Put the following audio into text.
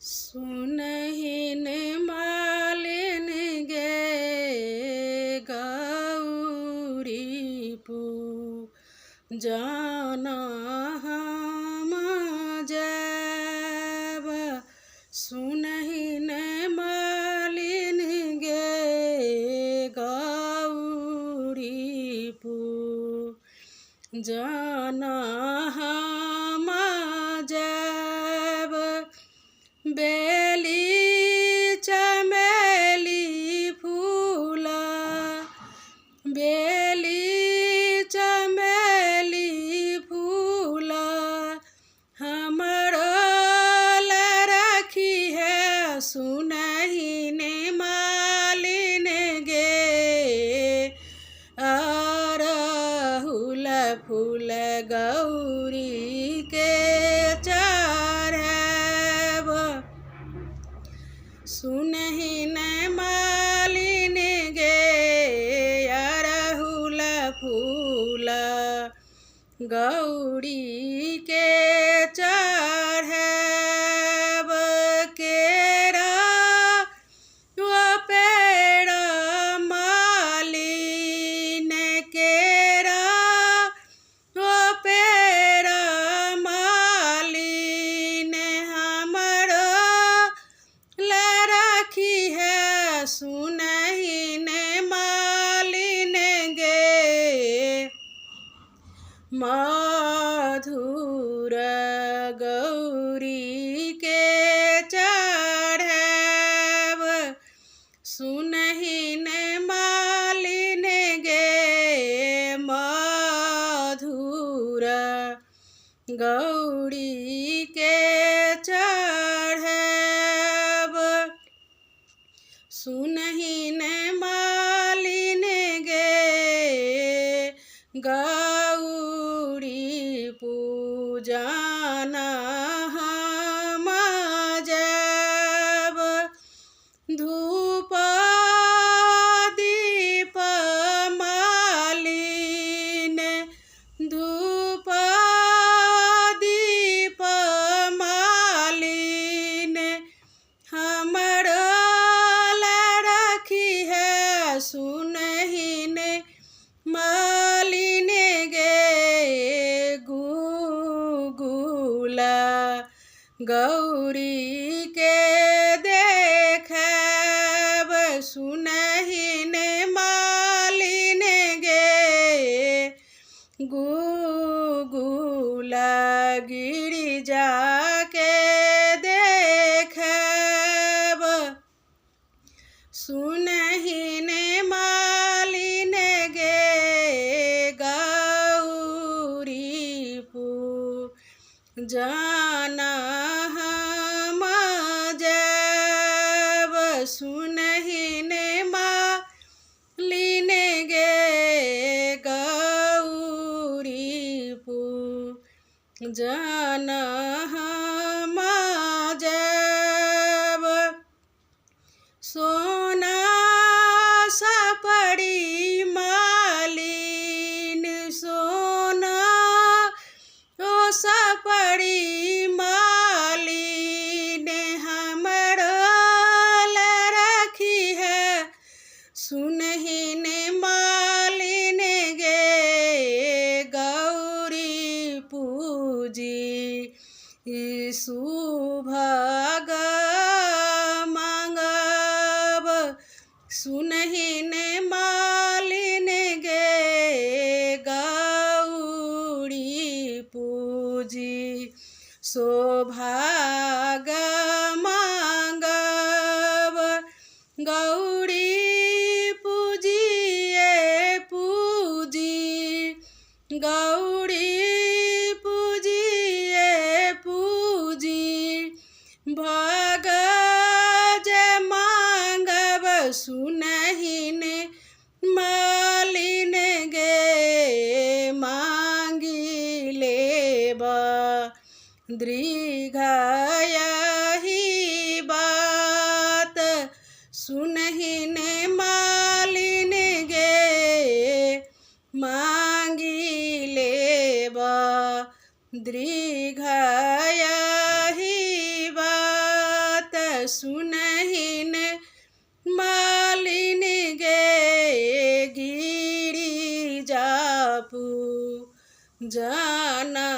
सुनहिन मालिन गे गौरी पूजना हम जैब। सुनहिन मालिन गे गौरी पूजना हम जैब। बेली चमेली फूला, बेली चमेली फूला हमरो ला रखी है। सुनहिन मालिन गे अरहुल फूल गौरी के चढ़ैब। सुनहिन मालिन गे अरहुल फूल गौरी के चढ़ैब। केरा ओ पेड़ मालिन केरा ओ पेड़ मालिन हमरो ला रखी है। सुनहिन मालिन गे मधुर गौरी के चढ़ैब। सुनहिन मालिन गे मधुर गौरी के चढ़ैब। सुनहिन मालिन गे गौरी पूजना हम जैब। धूप दीप मालिन धूप दीप मालिन हमरो ला रखी है। सुनहिन मालिन गे गुगुला गौरी के देखैब। सुनहिन मालिन गे गुगुला गिरिजा के देखैब। सुनहिन मालिन गे गौरी पूजना हम जैब। सुनहिन मालिन गे गौरी पूजना हम जैब। सोना सपड़ी मालिन सोना ओ सपड़ी मालिन हमरो ला रखी है। सुनहिन मालिन गे गौरी पूजी सुभग मांगब। सुनहिन मालिन गे गौरी पूजी सौभाग मांगब। गौरी पूजिए पूजी गौरी पूजिए पूजी भग जय मांगब। सुनहिन मालिन गे मांगी लेब। दीर्घायु बात सुनहिन मालिन गे मांगी लेब। दीर्घायु सुनहिन मालिन गे गिरी जापू जाना